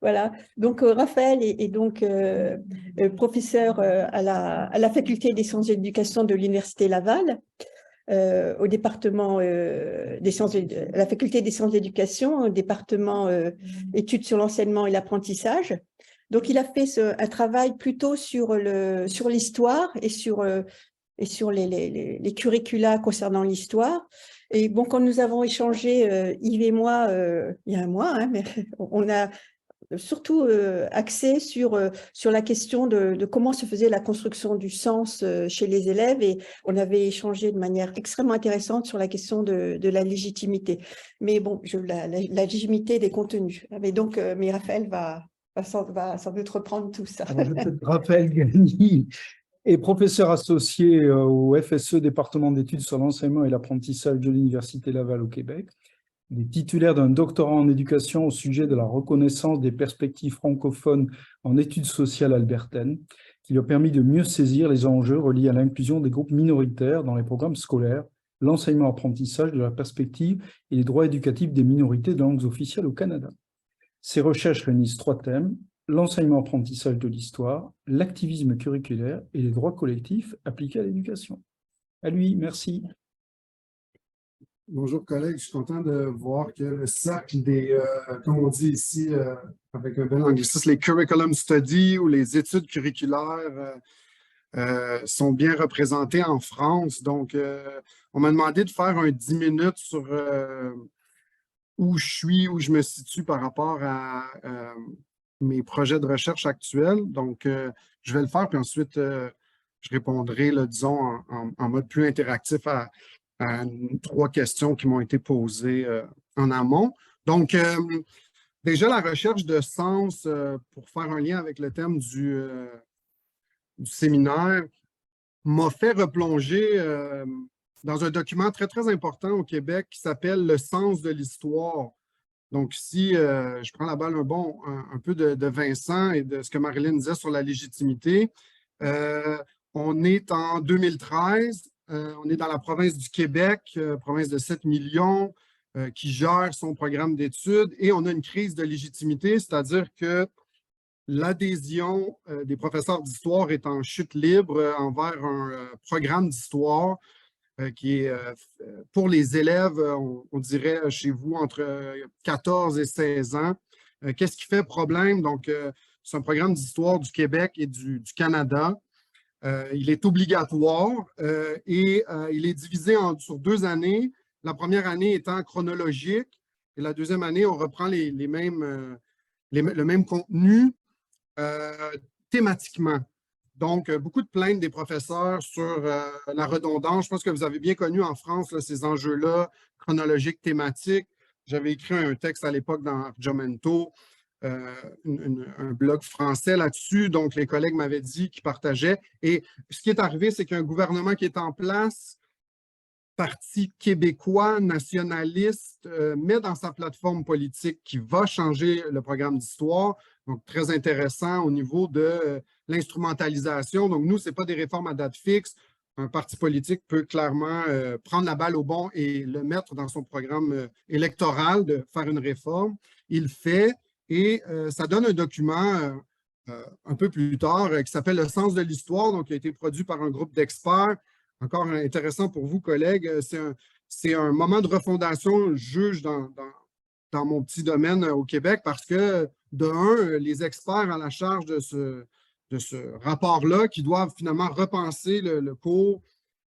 Voilà. Donc, Raphaël est donc professeur à la faculté des sciences de l'éducation de l'Université Laval, au département des sciences, à la faculté des sciences de l'éducation, au département études sur l'enseignement et l'apprentissage. Donc, il a fait un travail plutôt sur l'histoire et sur les curricula concernant l'histoire. Et bon, quand nous avons échangé, Yves et moi, il y a un mois, hein, mais on a surtout axé sur la question de comment se faisait la construction du sens chez les élèves, et on avait échangé de manière extrêmement intéressante sur la question de la légitimité. Mais bon, la légitimité des contenus. Mais donc, mais Raphaël va sans doute reprendre tout ça. Alors, Raphaël Gagny est professeur associé au FSE, département d'études sur l'enseignement et l'apprentissage de l'Université Laval au Québec. Il est titulaire d'un doctorat en éducation au sujet de la reconnaissance des perspectives francophones en études sociales albertaines, qui lui a permis de mieux saisir les enjeux reliés à l'inclusion des groupes minoritaires dans les programmes scolaires, l'enseignement-apprentissage de la perspective et les droits éducatifs des minorités de langues officielles au Canada. Ses recherches réunissent 3 thèmes: l'enseignement-apprentissage de l'histoire, l'activisme curriculaire et les droits collectifs appliqués à l'éducation. À lui, merci. Bonjour collègues, je suis content de voir que le cercle des, comme on dit ici, avec un bel anglicisme, les curriculum studies ou les études curriculaires sont bien représentées en France. Donc, on m'a demandé de faire un 10 minutes sur où je suis, où je me situe par rapport à mes projets de recherche actuels. Donc, je vais le faire, puis ensuite, je répondrai, là, disons, en mode plus interactif à 3 questions qui m'ont été posées en amont. Donc, déjà, la recherche de sens, pour faire un lien avec le thème du séminaire, m'a fait replonger dans un document très, très important au Québec qui s'appelle « Le sens de l'histoire ». Donc, si je prends la balle un peu de Vincent et de ce que Marilyn disait sur la légitimité, on est en 2013. On est dans la province du Québec, province de 7 millions, qui gère son programme d'études, et on a une crise de légitimité, c'est-à-dire que l'adhésion des professeurs d'histoire est en chute libre envers un programme d'histoire qui est pour les élèves, on dirait chez vous, entre 14 et 16 ans. Qu'est-ce qui fait problème? Donc, c'est un programme d'histoire du Québec et du Canada. Il est obligatoire et il est divisé sur 2 années. La première année étant chronologique et la deuxième année, on reprend le même contenu thématiquement. Donc, beaucoup de plaintes des professeurs sur la redondance. Je pense que vous avez bien connu en France là, ces enjeux-là, chronologiques, thématiques. J'avais écrit un texte à l'époque dans Argomento, un blog français là-dessus. Donc, les collègues m'avaient dit qu'ils partageaient. Et ce qui est arrivé, c'est qu'un gouvernement qui est en place, Parti québécois, nationaliste, met dans sa plateforme politique qui va changer le programme d'histoire. Donc, très intéressant au niveau de l'instrumentalisation. Donc, nous, ce n'est pas des réformes à date fixe. Un parti politique peut clairement prendre la balle au bon et le mettre dans son programme électoral de faire une réforme. Il le fait. Et ça donne un document un peu plus tard qui s'appelle « Le sens de l'histoire », donc qui a été produit par un groupe d'experts. Encore intéressant pour vous, collègues, c'est un moment de refondation, je juge, dans mon petit domaine au Québec, parce que, de un, les experts à la charge de ce rapport-là, qui doivent finalement repenser le cours,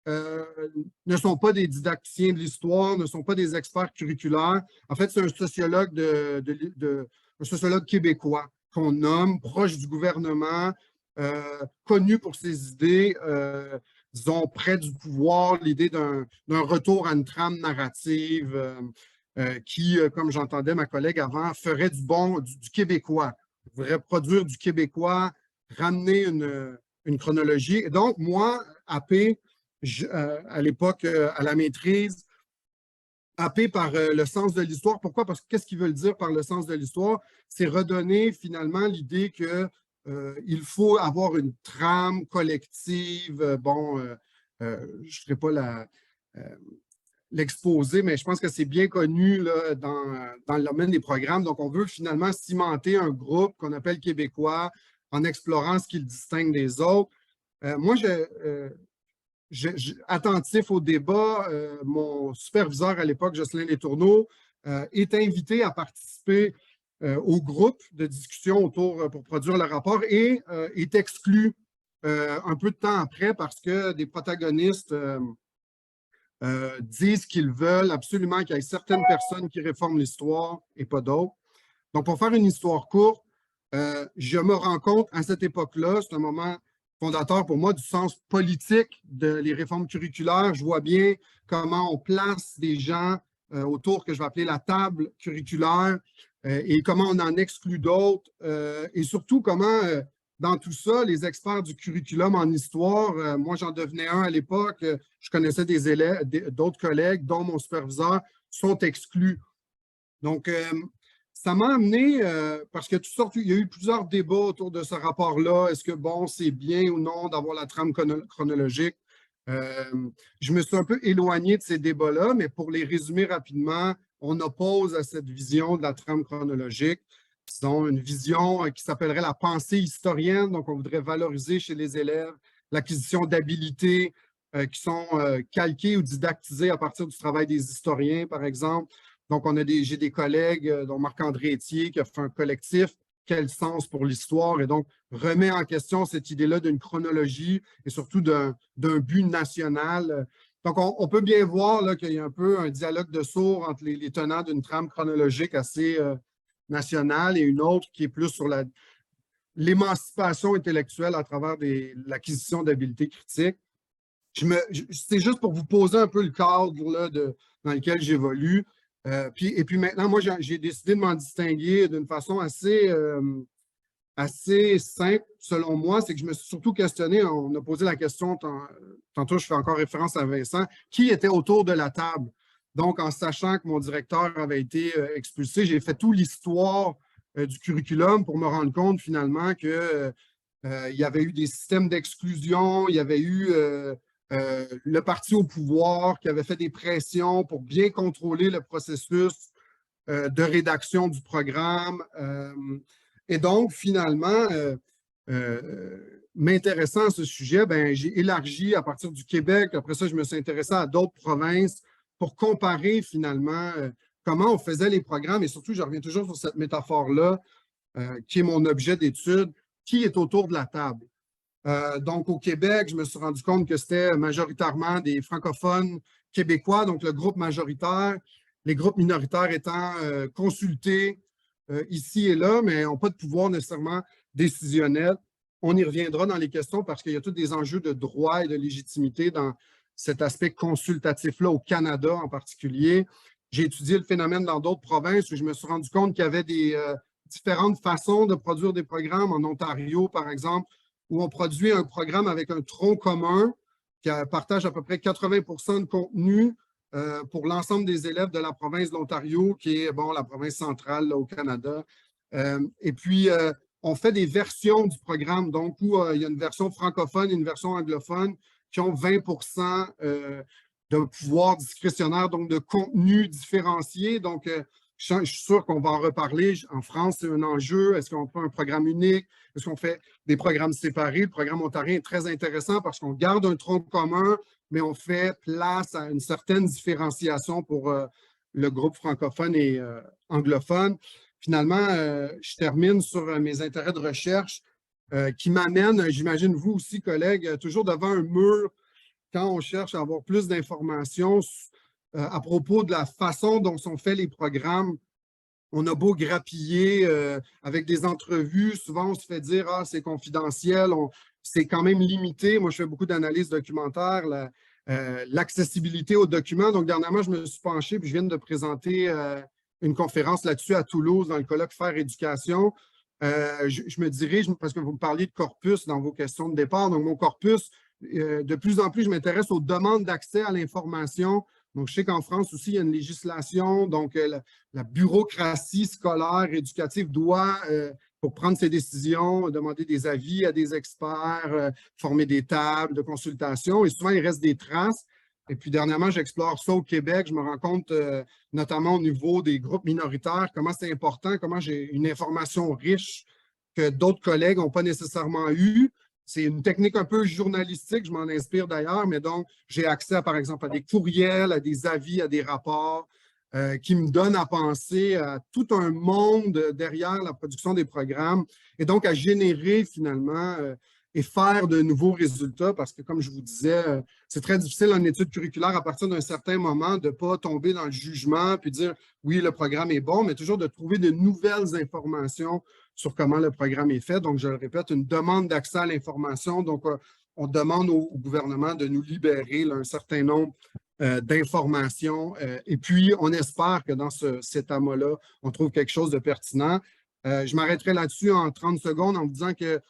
ne sont pas des didacticiens de l'histoire, ne sont pas des experts curriculaires. En fait, c'est un sociologue un sociologue québécois qu'on nomme, proche du gouvernement, connu pour ses idées, disons, près du pouvoir, l'idée d'un retour à une trame narrative qui, comme j'entendais ma collègue avant, ferait du québécois, voudrait produire du québécois, ramener une chronologie. Et donc, moi, AP, à l'époque, à la maîtrise, happé par le sens de l'histoire. Pourquoi? Parce que qu'est-ce qu'ils veulent dire par le sens de l'histoire? C'est redonner finalement l'idée que il faut avoir une trame collective. Je ne ferai pas l'exposer, mais je pense que c'est bien connu là, dans le domaine des programmes. Donc, on veut finalement cimenter un groupe qu'on appelle québécois en explorant ce qui le distingue des autres. Moi, attentif au débat, mon superviseur à l'époque, Jocelyn Letourneau, est invité à participer au groupe de discussion pour produire le rapport et est exclu un peu de temps après parce que des protagonistes disent qu'ils veulent absolument qu'il y ait certaines personnes qui réforment l'histoire et pas d'autres. Donc, pour faire une histoire courte, je me rends compte à cette époque-là, c'est un moment fondateur pour moi du sens politique des réformes curriculaires. Je vois bien comment on place des gens autour que je vais appeler la table curriculaire et comment on en exclut d'autres et surtout comment, dans tout ça, les experts du curriculum en histoire, moi j'en devenais un à l'époque, je connaissais des élèves, d'autres collègues, dont mon superviseur, sont exclus. Donc, ça m'a amené, parce que il y a eu plusieurs débats autour de ce rapport-là. Est-ce que, bon, c'est bien ou non d'avoir la trame chronologique? Je me suis un peu éloigné de ces débats-là, mais pour les résumer rapidement, on oppose à cette vision de la trame chronologique. C'est une vision qui s'appellerait la pensée historienne. Donc, on voudrait valoriser chez les élèves l'acquisition d'habilités qui sont calquées ou didactisées à partir du travail des historiens, par exemple. Donc, j'ai des collègues, dont Marc-André Etier, qui a fait un collectif, Quel sens pour l'histoire, et donc remet en question cette idée-là d'une chronologie et surtout d'un but national. Donc, on peut bien voir qu'il y a un peu un dialogue de sourds entre les tenants d'une trame chronologique assez nationale et une autre qui est plus sur l'émancipation intellectuelle à travers l'acquisition d'habiletés critiques. C'est juste pour vous poser un peu le cadre là, dans lequel j'évolue. Et puis maintenant, moi, j'ai décidé de m'en distinguer d'une façon assez simple, selon moi. C'est que je me suis surtout questionné, on a posé la question, tantôt je fais encore référence à Vincent, qui était autour de la table? Donc, en sachant que mon directeur avait été expulsé, j'ai fait toute l'histoire du curriculum pour me rendre compte finalement qu'il y avait eu des systèmes d'exclusion, il y avait eu le parti au pouvoir qui avait fait des pressions pour bien contrôler le processus de rédaction du programme. Et donc, finalement, m'intéressant à ce sujet, j'ai élargi à partir du Québec. Après ça, je me suis intéressé à d'autres provinces pour comparer finalement comment on faisait les programmes. Et surtout, je reviens toujours sur cette métaphore-là, qui est mon objet d'étude, qui est autour de la table. Donc, au Québec, je me suis rendu compte que c'était majoritairement des francophones québécois, donc le groupe majoritaire, les groupes minoritaires étant consultés ici et là, mais n'ont pas de pouvoir nécessairement décisionnel. On y reviendra dans les questions parce qu'il y a tous des enjeux de droit et de légitimité dans cet aspect consultatif-là au Canada en particulier. J'ai étudié le phénomène dans d'autres provinces où je me suis rendu compte qu'il y avait des différentes façons de produire des programmes. En Ontario, par exemple, où on produit un programme avec un tronc commun qui partage à peu près 80% de contenu pour l'ensemble des élèves de la province de l'Ontario, qui est la province centrale là, au Canada. Et puis, on fait des versions du programme, donc où il y a une version francophone et une version anglophone qui ont 20% de pouvoir discrétionnaire, donc de contenu différencié. Donc, je suis sûr qu'on va en reparler. En France, c'est un enjeu. Est-ce qu'on fait un programme unique? Est-ce qu'on fait des programmes séparés? Le programme ontarien est très intéressant parce qu'on garde un tronc commun, mais on fait place à une certaine différenciation pour le groupe francophone et anglophone. Finalement, je termine sur mes intérêts de recherche qui m'amènent, j'imagine vous aussi, collègues, toujours devant un mur quand on cherche à avoir plus d'informations à propos de la façon dont sont faits les programmes. On a beau grappiller avec des entrevues, souvent on se fait dire « Ah, c'est confidentiel, c'est quand même limité ». Moi, je fais beaucoup d'analyses documentaires, l'accessibilité aux documents. Donc, dernièrement, je me suis penché puis je viens de présenter une conférence là-dessus à Toulouse dans le colloque Faire Éducation. Je me dirige, parce que vous me parliez de corpus dans vos questions de départ. Donc, mon corpus, de plus en plus, je m'intéresse aux demandes d'accès à l'information. Donc, je sais qu'en France aussi, il y a une législation. Donc, la bureaucratie scolaire, éducative doit, pour prendre ses décisions, demander des avis à des experts, former des tables de consultation. Et souvent, il reste des traces. Et puis dernièrement, j'explore ça au Québec. Je me rends compte, notamment au niveau des groupes minoritaires, comment c'est important, comment j'ai une information riche que d'autres collègues n'ont pas nécessairement eue. C'est une technique un peu journalistique, je m'en inspire d'ailleurs, mais donc j'ai accès, par exemple, à des courriels, à des avis, à des rapports qui me donnent à penser à tout un monde derrière la production des programmes et donc à générer finalement et faire de nouveaux résultats parce que, comme je vous disais, c'est très difficile en études curriculaires à partir d'un certain moment de ne pas tomber dans le jugement puis dire oui, le programme est bon, mais toujours de trouver de nouvelles informations sur comment le programme est fait. Donc, je le répète, une demande d'accès à l'information. Donc, on demande au gouvernement de nous libérer là, un certain nombre d'informations. Et puis, on espère que dans cet amas-là, on trouve quelque chose de pertinent. Je m'arrêterai là-dessus en 30 secondes en vous disant que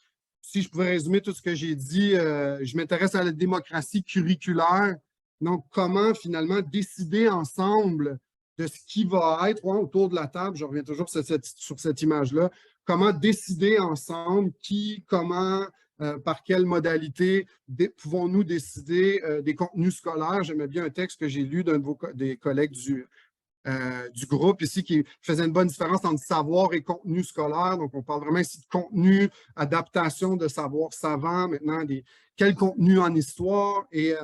si je pouvais résumer tout ce que j'ai dit, je m'intéresse à la démocratie curriculaire. Donc, comment finalement décider ensemble de ce qui va être autour de la table. Je reviens toujours sur cette image-là. Comment décider ensemble qui, comment, par quelle modalité pouvons-nous décider des contenus scolaires? J'aimais bien un texte que j'ai lu d'un des collègues du groupe ici qui faisait une bonne différence entre savoir et contenu scolaire. Donc, on parle vraiment ici de contenu, adaptation de savoir savant, maintenant, quel contenu en histoire. Et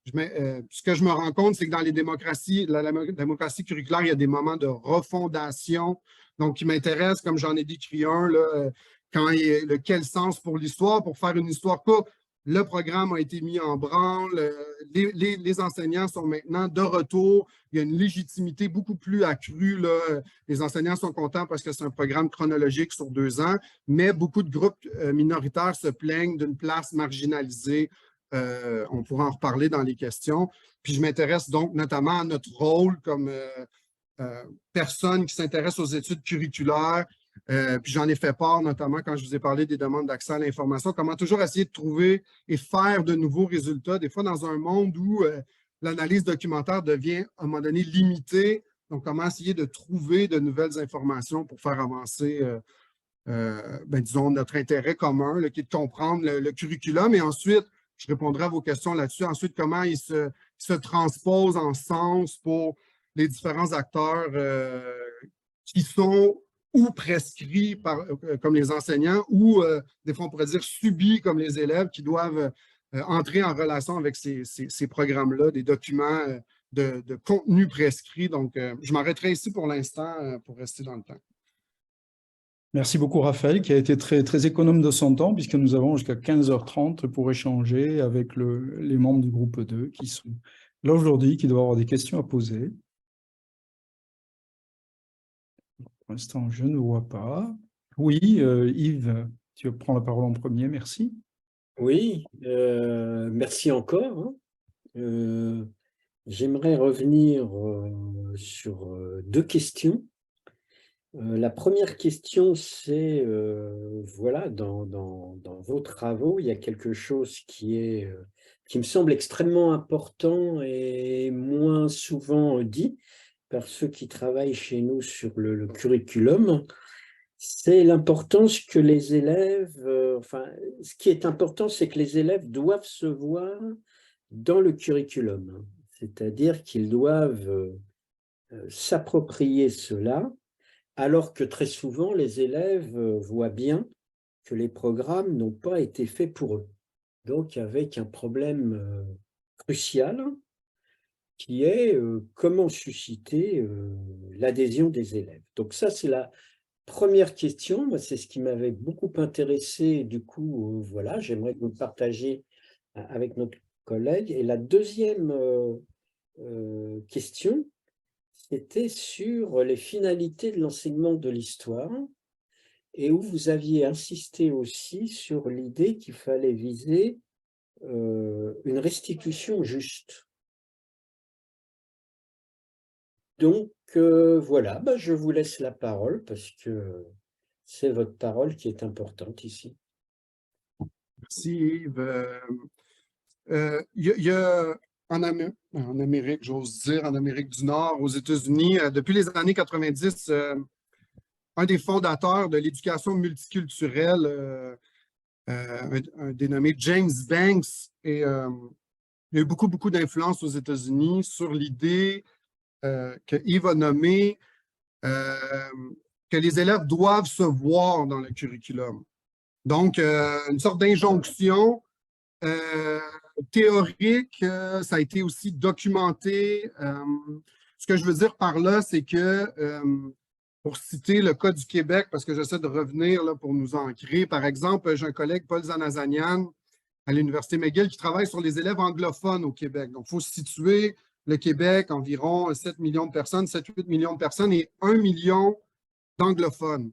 ce que je me rends compte, c'est que dans les démocraties, la démocratie curriculaire, il y a des moments de refondation. Donc, qui m'intéresse, comme j'en ai décrit un, là, quand il y a quel sens pour l'histoire, pour faire une histoire courte. Le programme a été mis en branle. Les enseignants sont maintenant de retour. Il y a une légitimité beaucoup plus accrue, là. Les enseignants sont contents parce que c'est un programme chronologique sur 2 ans, mais beaucoup de groupes minoritaires se plaignent d'une place marginalisée. On pourra en reparler dans les questions. Puis je m'intéresse donc notamment à notre rôle comme personne qui s'intéresse aux études curriculaires. Puis j'en ai fait part, notamment quand je vous ai parlé des demandes d'accès à l'information, comment toujours essayer de trouver et faire de nouveaux résultats, des fois dans un monde où l'analyse documentaire devient à un moment donné limitée. Donc, comment essayer de trouver de nouvelles informations pour faire avancer, disons, notre intérêt commun, là, qui est de comprendre le curriculum. Et ensuite, je répondrai à vos questions là-dessus. Ensuite, comment il se transpose en sens pour les différents acteurs qui sont ou prescrits comme les enseignants ou, des fois, on pourrait dire subis comme les élèves qui doivent entrer en relation avec ces programmes-là, des documents de contenu prescrit. Donc, je m'arrêterai ici pour l'instant pour rester dans le temps. Merci beaucoup, Raphaël, qui a été très, très économe de son temps, puisque nous avons jusqu'à 15h30 pour échanger avec les membres du groupe 2 qui sont là aujourd'hui, qui doivent avoir des questions à poser. Pour l'instant, je ne vois pas. Oui, Yves, tu prends la parole en premier, merci. Oui, merci encore. J'aimerais revenir sur 2 questions. La première question, c'est, voilà, dans vos travaux, il y a quelque chose qui me semble extrêmement important et moins souvent dit par ceux qui travaillent chez nous sur le curriculum. C'est l'importance que les élèves, ce qui est important, c'est que les élèves doivent se voir dans le curriculum, c'est-à-dire qu'ils doivent s'approprier cela, alors que très souvent, les élèves voient bien que les programmes n'ont pas été faits pour eux. Donc, avec un problème crucial qui est comment susciter l'adhésion des élèves. Donc ça, c'est la première question, c'est ce qui m'avait beaucoup intéressé. Du coup, voilà, j'aimerais que vous le partagiez avec notre collègue. Et la deuxième question, c'était sur les finalités de l'enseignement de l'histoire et où vous aviez insisté aussi sur l'idée qu'il fallait viser une restitution juste. Donc, voilà, je vous laisse la parole parce que c'est votre parole qui est importante ici. Merci Yves. Il y a en Amérique, j'ose dire, en Amérique du Nord, aux États-Unis, depuis les années 90, un des fondateurs de l'éducation multiculturelle, un dénommé James Banks, il y a eu beaucoup d'influence aux États-Unis sur l'idée que Yves a nommée que les élèves doivent se voir dans le curriculum. Donc, une sorte d'injonction théorique, ça a été aussi documenté. Ce que je veux dire par là, c'est que, pour citer le cas du Québec, parce que j'essaie de revenir là, pour nous ancrer, par exemple, j'ai un collègue, Paul Zanazanian, à l'Université McGill, qui travaille sur les élèves anglophones au Québec. Donc, il faut situer le Québec, environ 7 millions de personnes, 7-8 millions de personnes et 1 million d'anglophones.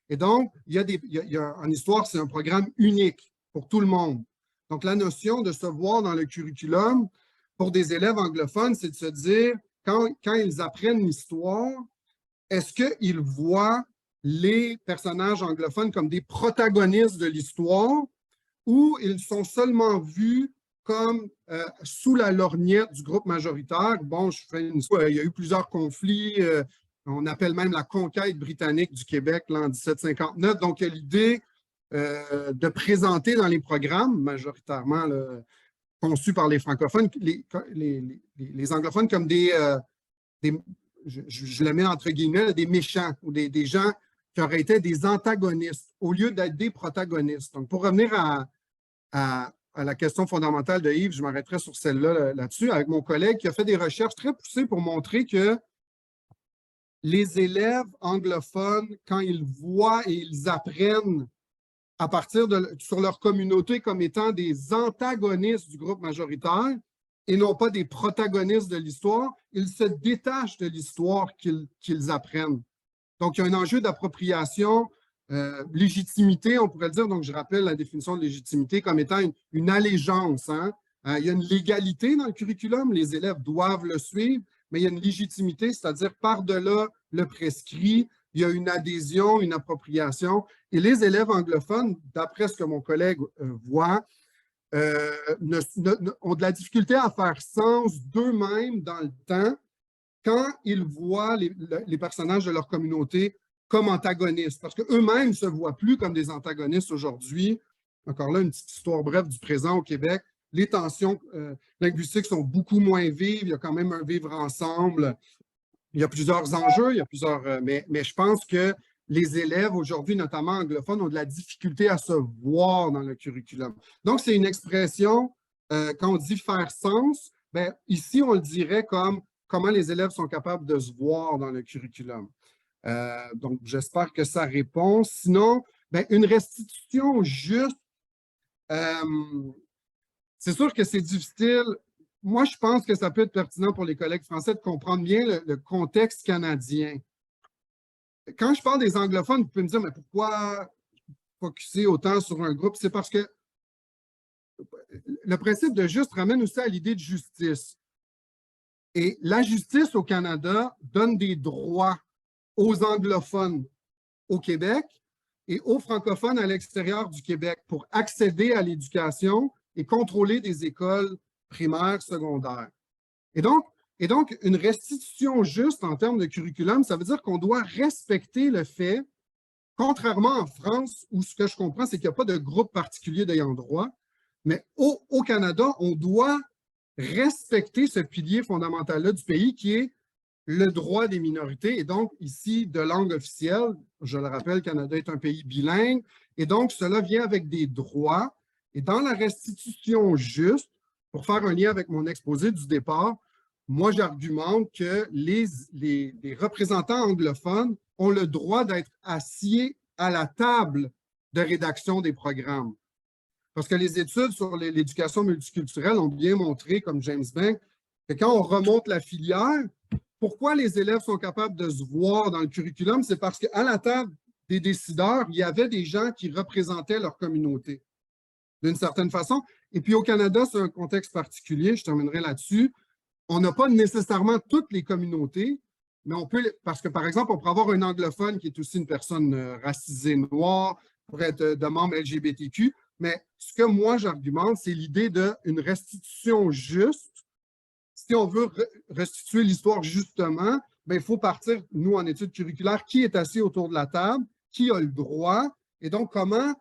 Et donc, en histoire, c'est un programme unique pour tout le monde. Donc, la notion de se voir dans le curriculum pour des élèves anglophones, c'est de se dire, quand ils apprennent l'histoire, est-ce qu'ils voient les personnages anglophones comme des protagonistes de l'histoire ou ils sont seulement vus comme sous la lorgnette du groupe majoritaire? Bon, il y a eu plusieurs conflits, on appelle même la conquête britannique du Québec là, en 1759. Donc, il y a l'idée de présenter dans les programmes, majoritairement là, conçus par les francophones, les anglophones comme je le mets entre guillemets, des méchants ou des gens qui auraient été des antagonistes au lieu d'être des protagonistes. Donc, pour revenir à la question fondamentale de Yves, je m'arrêterai sur celle-là là-dessus, avec mon collègue qui a fait des recherches très poussées pour montrer que les élèves anglophones, quand ils voient et ils apprennent à partir sur leur communauté comme étant des antagonistes du groupe majoritaire et non pas des protagonistes de l'histoire, ils se détachent de l'histoire qu'ils apprennent. Donc, il y a un enjeu d'appropriation, légitimité, on pourrait dire. Donc, je rappelle la définition de légitimité comme étant une allégeance. Hein? Il y a une légalité dans le curriculum, les élèves doivent le suivre, mais il y a une légitimité, c'est-à-dire par-delà le prescrit, il y a une adhésion, une appropriation. Et les élèves anglophones, d'après ce que mon collègue voit, ont de la difficulté à faire sens d'eux-mêmes dans le temps quand ils voient les personnages de leur communauté comme antagonistes, parce qu'eux-mêmes ne se voient plus comme des antagonistes aujourd'hui. Encore là, une petite histoire brève du présent au Québec. Les tensions linguistiques sont beaucoup moins vives, il y a quand même un vivre ensemble. Il y a plusieurs enjeux, mais je pense que les élèves aujourd'hui, notamment anglophones, ont de la difficulté à se voir dans le curriculum. Donc, c'est une expression, quand on dit faire sens, bien, ici, on le dirait comme comment les élèves sont capables de se voir dans le curriculum. Donc, j'espère que ça répond. Sinon, bien, une restitution juste, c'est sûr que c'est difficile. Moi, je pense que ça peut être pertinent pour les collègues français de comprendre bien le contexte canadien. Quand je parle des anglophones, vous pouvez me dire, mais pourquoi focusser autant sur un groupe? C'est parce que le principe de juste ramène aussi à l'idée de justice. Et la justice au Canada donne des droits aux anglophones au Québec et aux francophones à l'extérieur du Québec pour accéder à l'éducation et contrôler des écoles primaires, secondaires. Et donc, une restitution juste en termes de curriculum, ça veut dire qu'on doit respecter le fait, contrairement en France, où ce que je comprends, c'est qu'il n'y a pas de groupe particulier d'ayant droit, mais au Canada, on doit respecter ce pilier fondamental-là du pays qui est le droit des minorités. Et donc, ici, de langue officielle, je le rappelle, le Canada est un pays bilingue, et donc cela vient avec des droits. Et dans la restitution juste, pour faire un lien avec mon exposé du départ, moi, j'argumente que les représentants anglophones ont le droit d'être assis à la table de rédaction des programmes. Parce que les études sur l'éducation multiculturelle ont bien montré, comme James Bank, que quand on remonte la filière, pourquoi les élèves sont capables de se voir dans le curriculum? C'est parce qu'à la table des décideurs, il y avait des gens qui représentaient leur communauté, d'une certaine façon. Et puis au Canada, c'est un contexte particulier, je terminerai là-dessus. On n'a pas nécessairement toutes les communautés, mais on peut, parce que par exemple, on pourrait avoir un anglophone qui est aussi une personne racisée noire, pourrait être de membre LGBTQ, mais ce que moi j'argumente, c'est l'idée d'une restitution juste. Si on veut restituer l'histoire justement, bien, il faut partir, nous, en études curriculaires, qui est assis autour de la table, qui a le droit, et donc comment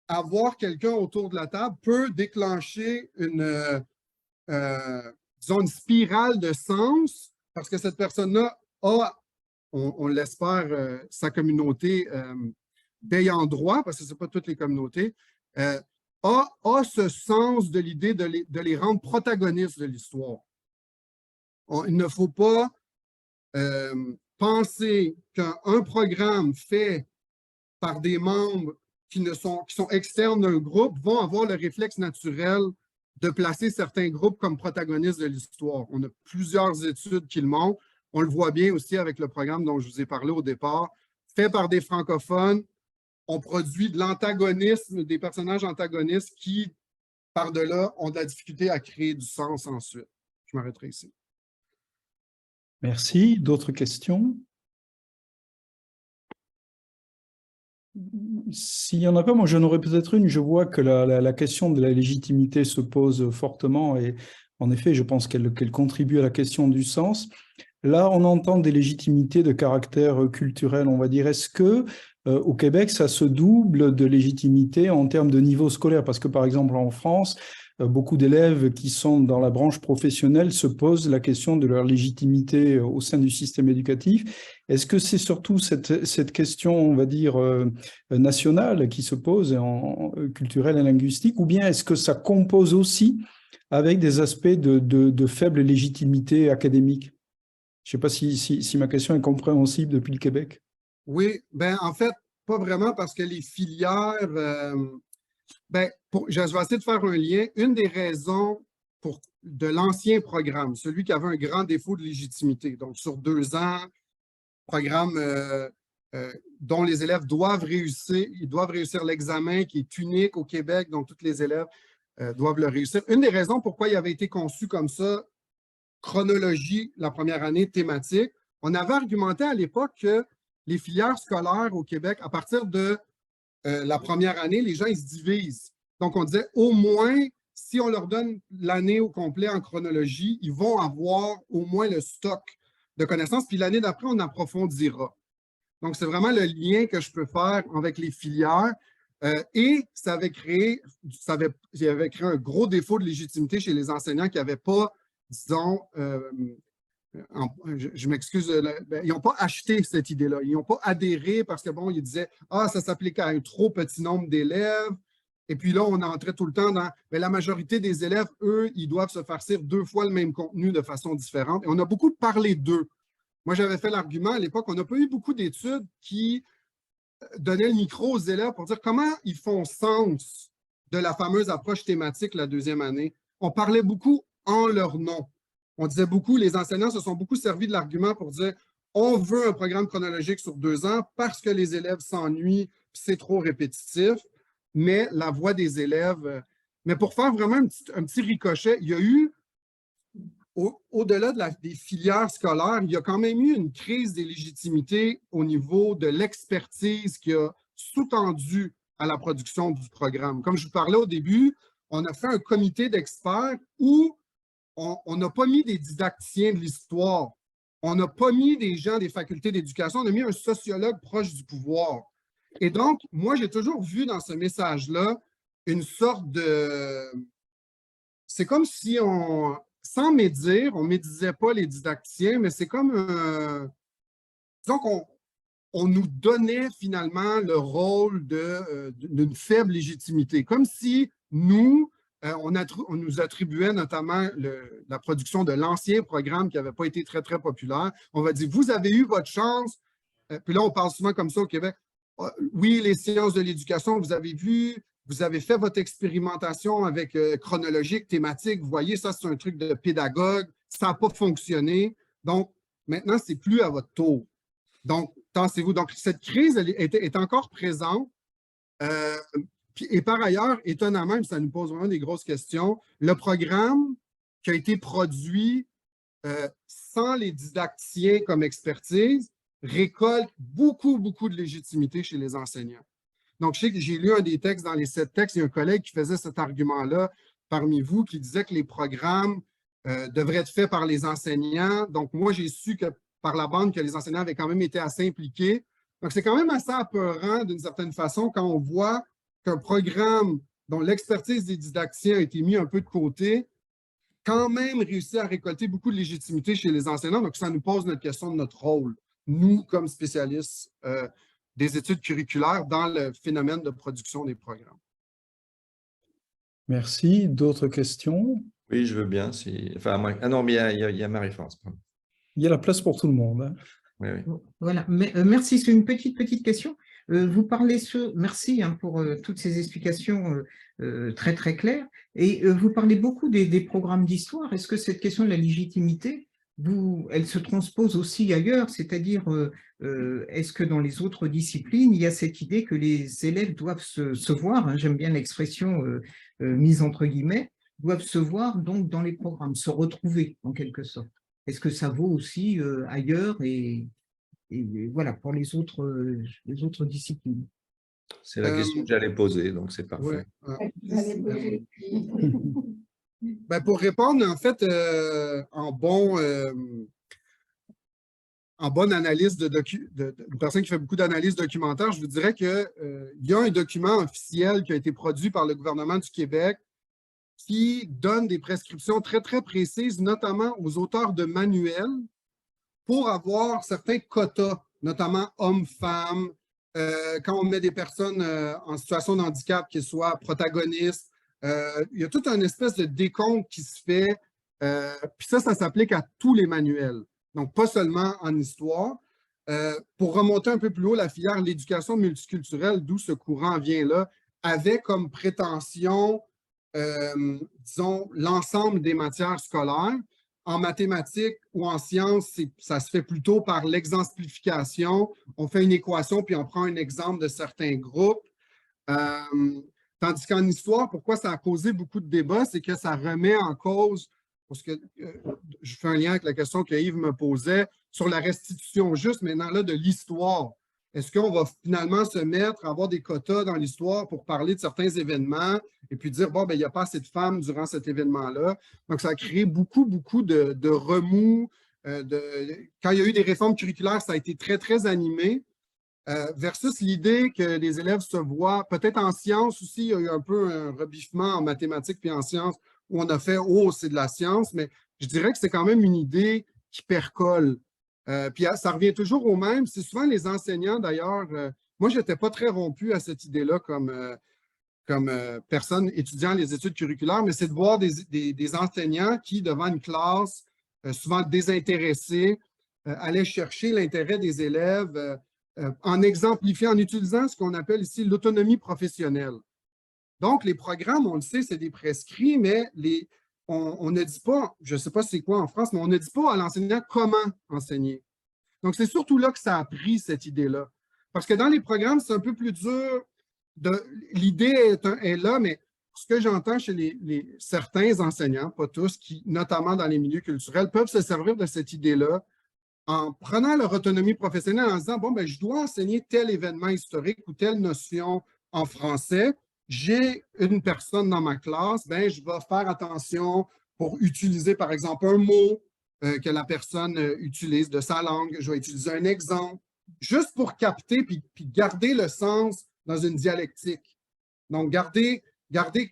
avoir quelqu'un autour de la table peut déclencher disons, une spirale de sens, parce que cette personne-là a, on l'espère, sa communauté d'ayant droit, parce que ce n'est pas toutes les communautés, a ce sens de l'idée de les rendre protagonistes de l'histoire. Il ne faut pas penser qu'un programme fait par des membres qui sont externes d'un groupe vont avoir le réflexe naturel de placer certains groupes comme protagonistes de l'histoire. On a plusieurs études qui le montrent. On le voit bien aussi avec le programme dont je vous ai parlé au départ, fait par des francophones. On produit de l'antagonisme, des personnages antagonistes qui, par-delà, ont de la difficulté à créer du sens ensuite. Je m'arrêterai ici. Merci. D'autres questions? S'il n'y en a pas, moi j'en aurais peut-être une. Je vois que la question de la légitimité se pose fortement et en effet, je pense qu'elle contribue à la question du sens. Là, on entend des légitimités de caractère culturel, on va dire. Est-ce que au Québec, ça se double de légitimité en termes de niveau scolaire? Parce que par exemple en France, beaucoup d'élèves qui sont dans la branche professionnelle se posent la question de leur légitimité au sein du système éducatif. Est-ce que c'est surtout cette question, on va dire, nationale qui se pose, culturelle et linguistique, ou bien est-ce que ça compose aussi avec des aspects de faible légitimité académique? Je ne sais pas si ma question est compréhensible depuis le Québec. Oui, ben en fait, pas vraiment parce que les filières, je vais essayer de faire un lien. Une des raisons de l'ancien programme, celui qui avait un grand défaut de légitimité, donc sur 2 ans, programme dont les élèves doivent réussir l'examen qui est unique au Québec, donc tous les élèves doivent le réussir. Une des raisons pourquoi il avait été conçu comme ça, chronologie, la première année, thématique, on avait argumenté à l'époque que les filières scolaires au Québec, à partir de la première année, les gens, ils se divisent. Donc, on disait, au moins, si on leur donne l'année au complet en chronologie, ils vont avoir au moins le stock de connaissances, puis l'année d'après, on approfondira. Donc, c'est vraiment le lien que je peux faire avec les filières. Et ça avait créé un gros défaut de légitimité chez les enseignants qui n'avaient pas, disons, je m'excuse, ils n'ont pas acheté cette idée-là. Ils n'ont pas adhéré parce que, bon, ils disaient « Ah, ça s'applique à un trop petit nombre d'élèves. » Et puis là, on entrait tout le temps dans la majorité des élèves, eux, ils doivent se farcir 2 fois le même contenu de façon différente. Et on a beaucoup parlé d'eux. Moi, j'avais fait l'argument à l'époque, on n'a pas eu beaucoup d'études qui donnaient le micro aux élèves pour dire comment ils font sens de la fameuse approche thématique la 2e année. On parlait beaucoup en leur nom. On disait beaucoup, les enseignants se sont beaucoup servis de l'argument pour dire on veut un programme chronologique sur 2 ans parce que les élèves s'ennuient, c'est trop répétitif, mais la voix des élèves. Mais pour faire vraiment un petit ricochet, il y a eu, au-delà des filières scolaires, il y a quand même eu une crise des légitimités au niveau de l'expertise qui a sous-tendu à la production du programme. Comme je vous parlais au début, on a fait un comité d'experts où on n'a pas mis des didacticiens de l'histoire, on n'a pas mis des gens des facultés d'éducation, on a mis un sociologue proche du pouvoir. Et donc, moi, j'ai toujours vu dans ce message-là une sorte de... C'est comme si sans médire, on ne médisait pas les didacticiens, mais c'est comme... disons qu'on nous donnait finalement le rôle d'une faible légitimité, comme si nous... on nous attribuait notamment la production de l'ancien programme qui n'avait pas été très, très populaire. On va dire, vous avez eu votre chance. Puis là, on parle souvent comme ça au Québec. Oui, les sciences de l'éducation, vous avez vu, vous avez fait votre expérimentation avec chronologique, thématique. Vous voyez, ça, c'est un truc de pédagogue. Ça n'a pas fonctionné. Donc, maintenant, c'est plus à votre tour. Donc, tassez-vous. Donc, cette crise elle est encore présente. Et par ailleurs, étonnamment, ça nous pose vraiment des grosses questions, le programme qui a été produit sans les didacticiens comme expertise récolte beaucoup, beaucoup de légitimité chez les enseignants. Donc, je sais que j'ai lu un des textes dans les 7 textes, il y a un collègue qui faisait cet argument-là parmi vous, qui disait que les programmes devraient être faits par les enseignants. Donc, moi, j'ai su que par la bande que les enseignants avaient quand même été assez impliqués. Donc, c'est quand même assez apeurant d'une certaine façon quand on voit qu'un programme dont l'expertise des didacticiens a été mis un peu de côté quand même réussi à récolter beaucoup de légitimité chez les enseignants. Donc, ça nous pose notre question de notre rôle, nous, comme spécialistes des études curriculaires dans le phénomène de production des programmes. Merci. D'autres questions? Oui, je veux bien. Enfin, ah non, mais il y a Marie-France. Il y a la place pour tout le monde, hein. Oui, oui. Voilà, merci. C'est une petite question. Vous parlez merci pour toutes ces explications très claires. Et vous parlez beaucoup des programmes d'histoire. Est-ce que cette question de la légitimité, elle se transpose aussi ailleurs? C'est-à-dire, est-ce que dans les autres disciplines, il y a cette idée que les élèves doivent se voir, hein, j'aime bien l'expression mise entre guillemets, doivent se voir donc dans les programmes, se retrouver en quelque sorte? Est-ce que ça vaut aussi ailleurs et voilà, pour les autres disciplines? C'est la question que j'allais poser, donc c'est parfait. Ouais. Ben, pour répondre, en fait, en bonne analyse une personne qui fait beaucoup d'analyse documentaire, je vous dirais qu'il y a un document officiel qui a été produit par le gouvernement du Québec qui donne des prescriptions très précises, notamment aux auteurs de manuels, pour avoir certains quotas, notamment hommes-femmes, quand on met des personnes en situation de handicap, qu'ils soient protagonistes. Il y a toute une espèce de décompte qui se fait, puis ça s'applique à tous les manuels, donc pas seulement en histoire. Pour remonter un peu plus haut, la filière l'éducation multiculturelle, d'où ce courant vient là, avait comme prétention, disons, l'ensemble des matières scolaires. En mathématiques ou en sciences, ça se fait plutôt par l'exemplification. On fait une équation, puis on prend un exemple de certains groupes. Tandis qu'en histoire, pourquoi ça a causé beaucoup de débats, c'est que ça remet en cause, parce que je fais un lien avec la question que Yves me posait, sur la restitution juste maintenant là de l'histoire. Est-ce qu'on va finalement se mettre à avoir des quotas dans l'histoire pour parler de certains événements et puis dire, bon, ben, il n'y a pas assez de femmes durant cet événement-là. Donc, ça a créé beaucoup de remous. Quand il y a eu des réformes curriculaires, ça a été très animé. Versus l'idée que les élèves se voient, peut-être en sciences aussi, il y a eu un peu un rebiffement en mathématiques puis en sciences où on a fait, oh, c'est de la science, mais je dirais que c'est quand même une idée qui percole. Puis ça revient toujours au même. C'est souvent les enseignants, d'ailleurs. Moi, je n'étais pas très rompu à cette idée-là comme personne étudiant les études curriculaires, mais c'est de voir des enseignants qui, devant une classe, souvent désintéressés, allaient chercher l'intérêt des élèves en exemplifiant, en utilisant ce qu'on appelle ici l'autonomie professionnelle. Donc, les programmes, on le sait, c'est des prescrits, mais on ne dit pas, je ne sais pas c'est quoi en France, mais on ne dit pas à l'enseignant comment enseigner. Donc, c'est surtout là que ça a pris cette idée-là. Parce que dans les programmes, c'est un peu plus dur. L'idée est là, mais ce que j'entends chez certains enseignants, pas tous, qui, notamment dans les milieux culturels, peuvent se servir de cette idée-là en prenant leur autonomie professionnelle, en disant, bon, ben, je dois enseigner tel événement historique ou telle notion en français. J'ai une personne dans ma classe, ben, je vais faire attention pour utiliser, par exemple, un mot que la personne utilise de sa langue. Je vais utiliser un exemple, juste pour capter puis garder le sens dans une dialectique. Donc, garder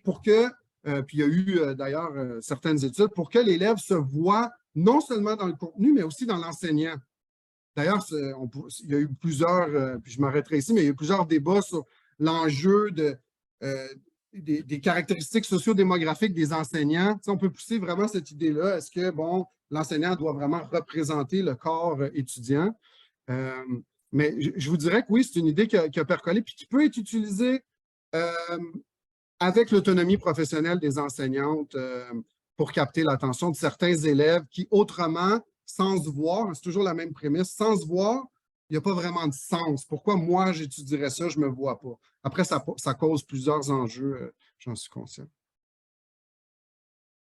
pour que, puis il y a eu d'ailleurs certaines études, pour que l'élève se voit non seulement dans le contenu, mais aussi dans l'enseignant. D'ailleurs, il y a eu plusieurs, puis je m'arrêterai ici, mais il y a eu plusieurs débats sur l'enjeu des caractéristiques sociodémographiques des enseignants. Tu sais, on peut pousser vraiment cette idée-là. Est-ce que, bon, l'enseignant doit vraiment représenter le corps étudiant? Mais je vous dirais que oui, c'est une idée qui a percolé puis qui peut être utilisée avec l'autonomie professionnelle des enseignantes pour capter l'attention de certains élèves qui, autrement, sans se voir, c'est toujours la même prémisse, sans se voir, il n'y a pas vraiment de sens. Pourquoi moi, j'étudierais ça, je ne me vois pas? Après, ça cause plusieurs enjeux, j'en suis conscient.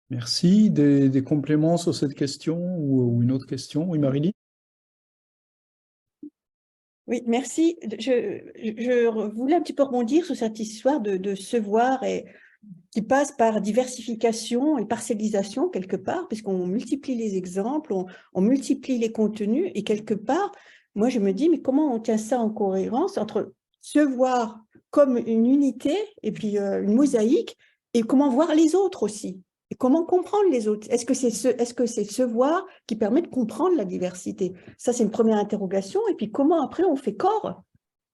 Merci. Des compléments sur cette question ou une autre question? Oui, Marie-Lie? Oui, merci. Je voulais un petit peu rebondir sur cette histoire de se voir et qui passe par diversification et parcellisation quelque part, puisqu'on multiplie les exemples, on multiplie les contenus et quelque part, moi je me dis, mais comment on tient ça en cohérence entre se voir comme une unité et puis une mosaïque et comment voir les autres aussi. Et comment comprendre les autres? Est-ce que c'est se voir qui permet de comprendre la diversité? Ça, c'est une première interrogation. Et puis, comment après on fait corps?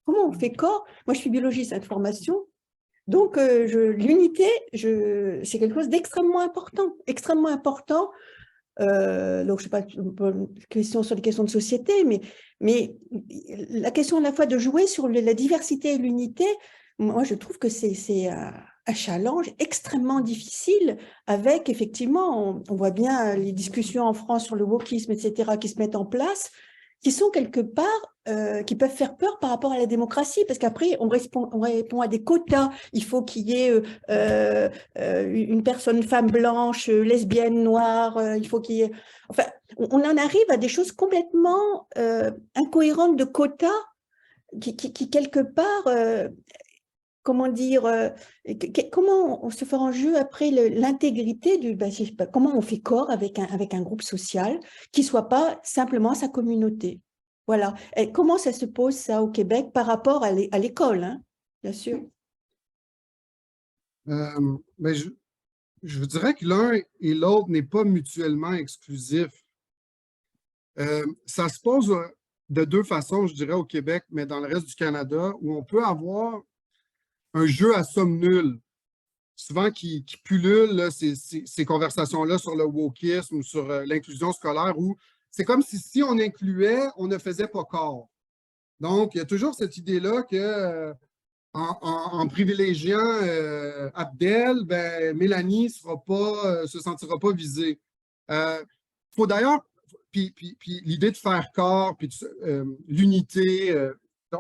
Comment on fait corps? Moi, je suis biologiste de formation. Donc, l'unité, c'est quelque chose d'extrêmement important. Extrêmement important. Donc, je ne sais pas, question sur les questions de société, mais la question à la fois de jouer sur la diversité et l'unité, moi, je trouve que c'est un challenge extrêmement difficile avec, effectivement, on voit bien les discussions en France sur le wokisme, etc., qui se mettent en place, qui sont quelque part, qui peuvent faire peur par rapport à la démocratie, parce qu'après, on répond à des quotas. Il faut qu'il y ait une personne, femme blanche, lesbienne, noire, il faut qu'il y ait... Enfin, on en arrive à des choses complètement incohérentes de quotas qui quelque part... comment dire, comment on se fait en jeu après l'intégrité du, je sais pas, comment on fait corps avec un groupe social qui ne soit pas simplement sa communauté. Voilà. Et comment ça se pose ça au Québec par rapport à l'école, hein, bien sûr. Ben, je vous dirais que l'un et l'autre n'est pas mutuellement exclusif. Ça se pose de deux façons, je dirais, au Québec, mais dans le reste du Canada, où on peut avoir un jeu à somme nulle, souvent qui pullule là, ces conversations-là sur le wokisme ou sur l'inclusion scolaire, où c'est comme si on incluait, on ne faisait pas corps. Donc, il y a toujours cette idée-là que en privilégiant Abdel, ben, Mélanie se sentira pas visée. Faut d'ailleurs, puis l'idée de faire corps, puis l'unité,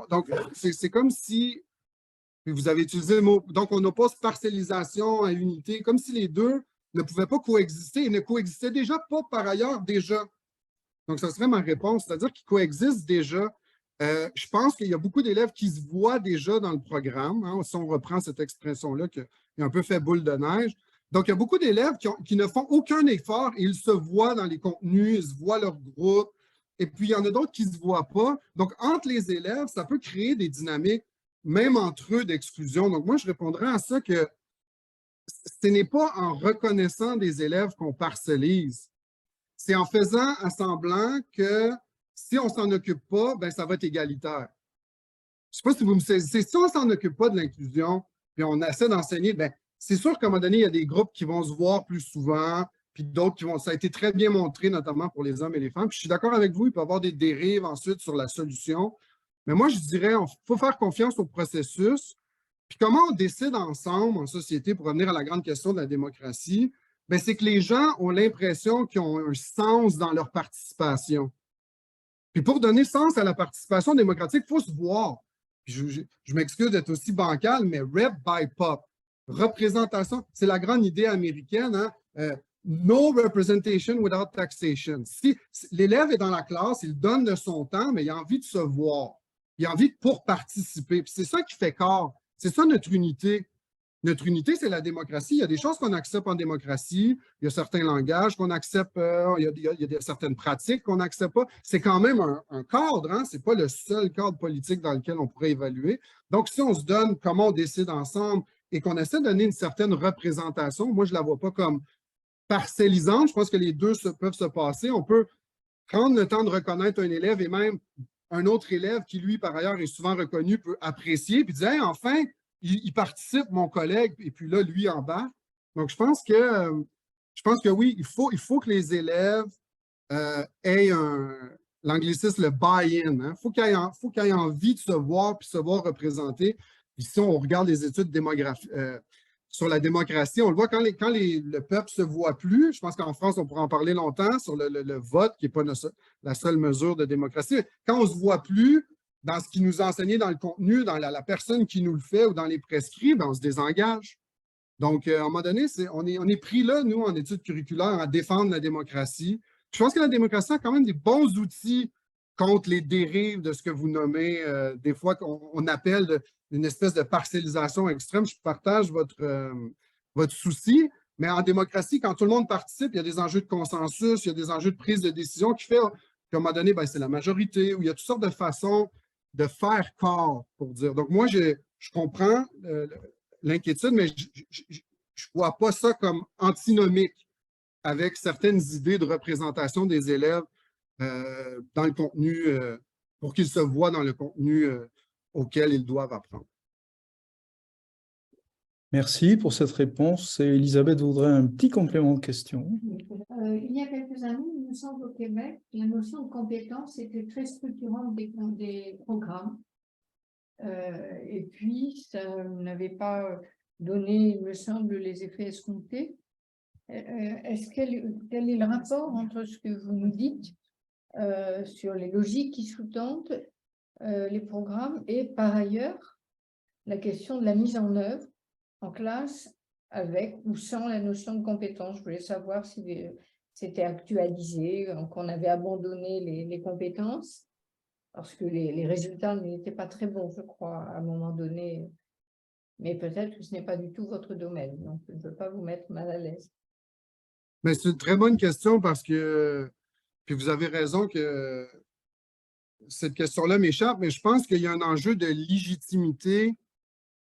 donc c'est comme si puis vous avez utilisé le mot, donc on n'oppose parcellisation à unité, comme si les deux ne pouvaient pas coexister et ne coexistaient déjà pas par ailleurs déjà. Donc, ça serait ma réponse, c'est-à-dire qu'ils coexistent déjà. Je pense qu'il y a beaucoup d'élèves qui se voient déjà dans le programme, hein, si on reprend cette expression-là qui est un peu fait boule de neige. Donc, il y a beaucoup d'élèves qui ne font aucun effort et ils se voient dans les contenus, ils se voient leur groupe, et puis il y en a d'autres qui ne se voient pas. Donc, entre les élèves, ça peut créer des dynamiques même entre eux d'exclusion. Donc, moi, je répondrais à ça que ce n'est pas en reconnaissant des élèves qu'on parcellise. C'est en faisant à semblant que si on ne s'en occupe pas, ben, ça va être égalitaire. Je ne sais pas si vous me saisissez. Si on ne s'en occupe pas de l'inclusion, puis on essaie d'enseigner, ben, c'est sûr qu'à un moment donné, il y a des groupes qui vont se voir plus souvent, puis d'autres qui vont... Ça a été très bien montré, notamment pour les hommes et les femmes. Puis je suis d'accord avec vous, il peut y avoir des dérives ensuite sur la solution. Mais moi, je dirais, il faut faire confiance au processus. Puis comment on décide ensemble en société pour revenir à la grande question de la démocratie? Bien, c'est que les gens ont l'impression qu'ils ont un sens dans leur participation. Puis pour donner sens à la participation démocratique, il faut se voir. Puis je m'excuse d'être aussi bancal, mais rep by pop. Représentation, c'est la grande idée américaine, hein? No representation without taxation. Si l'élève est dans la classe, il donne de son temps, mais il a envie de se voir. Il a envie pour participer. Puis c'est ça qui fait corps. C'est ça notre unité. Notre unité, c'est la démocratie. Il y a des choses qu'on accepte en démocratie. Il y a certains langages qu'on accepte. Il y a certaines pratiques qu'on n'accepte pas. C'est quand même un cadre. Hein? Ce n'est pas le seul cadre politique dans lequel on pourrait évaluer. Donc, si on se donne comment on décide ensemble et qu'on essaie de donner une certaine représentation, moi, je ne la vois pas comme parcellisante. Je pense que les deux peuvent se passer. On peut prendre le temps de reconnaître un élève et même un autre élève qui, lui, par ailleurs, est souvent reconnu, peut apprécier puis dire hey, enfin, il participe, mon collègue, et puis là, lui en bas. Donc, je pense que oui, il faut que les élèves aient l'anglicisme, le buy-in. Hein? Faut qu'ils aient envie de se voir puis se voir représenter. Puis si on regarde les études sur la démocratie, on le voit quand le peuple ne se voit plus. Je pense qu'en France, on pourra en parler longtemps sur le vote, qui n'est pas la seule mesure de démocratie. Quand on ne se voit plus dans ce qui nous a enseigné dans le contenu, dans la personne qui nous le fait ou dans les prescrits, ben on se désengage. Donc, à un moment donné, on est pris là, nous, en études curriculaires, à défendre la démocratie. Je pense que la démocratie a quand même des bons outils contre les dérives de ce que vous nommez, des fois qu'on appelle une espèce de parcellisation extrême. Je partage votre souci, mais en démocratie, quand tout le monde participe, il y a des enjeux de consensus, il y a des enjeux de prise de décision qui fait qu'à un moment donné, ben, c'est la majorité, ou il y a toutes sortes de façons de faire corps, pour dire. Donc, moi, je comprends l'inquiétude, mais je ne vois pas ça comme antinomique avec certaines idées de représentation des élèves dans le contenu, pour qu'ils se voient dans le contenu auquel ils doivent apprendre. Merci pour cette réponse. Et Elisabeth voudrait un petit complément de question. Il y a quelques années, il me semble au Québec, la notion de compétence était très structurante des programmes. Et puis, ça n'avait pas donné, il me semble, les effets escomptés. Quel est le rapport entre ce que vous nous dites sur les logiques qui sous-tendent les programmes et par ailleurs la question de la mise en œuvre en classe avec ou sans la notion de compétence? Je voulais savoir si c'était actualisé, qu'on avait abandonné les compétences, parce que les résultats n'étaient pas très bons, je crois, à un moment donné. Mais peut-être que ce n'est pas du tout votre domaine, donc je ne veux pas vous mettre mal à l'aise. Mais c'est une très bonne question parce que, puis vous avez raison que cette question-là m'échappe, mais je pense qu'il y a un enjeu de légitimité,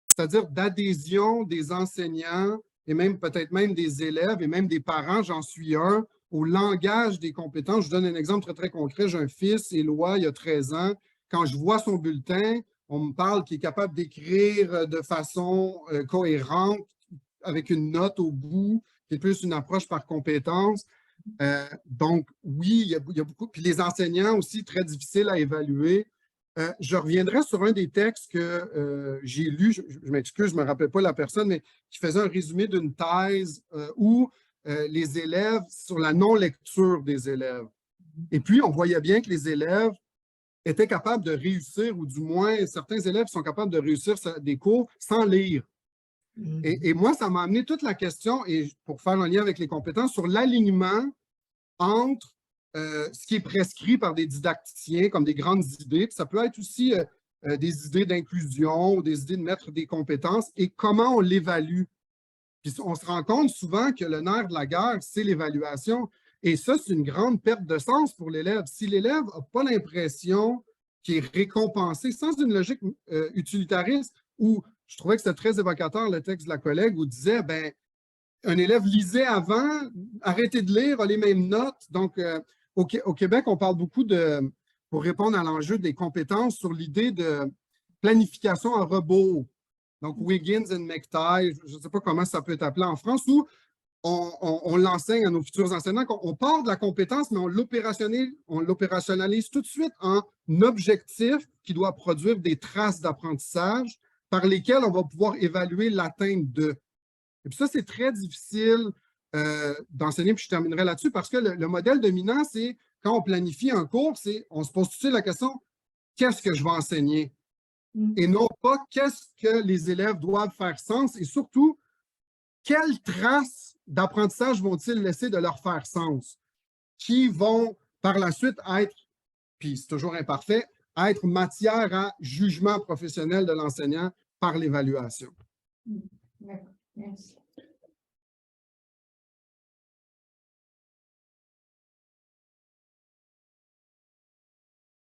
c'est-à-dire d'adhésion des enseignants et même peut-être même des élèves et même des parents, j'en suis un, au langage des compétences. Je vous donne un exemple très, très concret. J'ai un fils, Éloi, il a 13 ans. Quand je vois son bulletin, on me parle qu'il est capable d'écrire de façon cohérente, avec une note au bout, qui est plus une approche par compétence. Donc, oui, il y a beaucoup. Puis les enseignants aussi, très difficiles à évaluer. Je reviendrai sur un des textes que j'ai lu, je m'excuse, je ne me rappelle pas la personne, mais qui faisait un résumé d'une thèse où les élèves, sur la non-lecture des élèves. Et puis, on voyait bien que les élèves étaient capables de réussir, ou du moins, certains élèves sont capables de réussir des cours sans lire. Et moi, ça m'a amené toute la question, et pour faire un lien avec les compétences, sur l'alignement entre ce qui est prescrit par des didacticiens comme des grandes idées, puis ça peut être aussi des idées d'inclusion ou des idées de mettre des compétences, et comment on l'évalue. Puis on se rend compte souvent que le nerf de la guerre, c'est l'évaluation. Et ça, c'est une grande perte de sens pour l'élève. Si l'élève n'a pas l'impression qu'il est récompensé sans une logique utilitariste, où je trouvais que c'était très évocateur le texte de la collègue où disait, ben, un élève lisait avant, arrêtez de lire, a les mêmes notes. Donc, au Québec, on parle beaucoup pour répondre à l'enjeu des compétences, sur l'idée de planification en rebours. Donc, Wiggins and McTighe, je ne sais pas comment ça peut être appelé en France, où on l'enseigne à nos futurs enseignants, qu'on part de la compétence, mais on l'opérationnalise tout de suite en objectif qui doit produire des traces d'apprentissage par lesquelles on va pouvoir évaluer l'atteinte de. Et puis ça, c'est très difficile d'enseigner, puis je terminerai là-dessus, parce que le modèle dominant, c'est quand on planifie un cours, on se pose tout de suite la question, qu'est-ce que je vais enseigner? Et non pas qu'est-ce que les élèves doivent faire sens, et surtout, quelles traces d'apprentissage vont-ils laisser de leur faire sens, qui vont par la suite être, puis c'est toujours imparfait, être matière à jugement professionnel de l'enseignant par l'évaluation. D'accord, merci.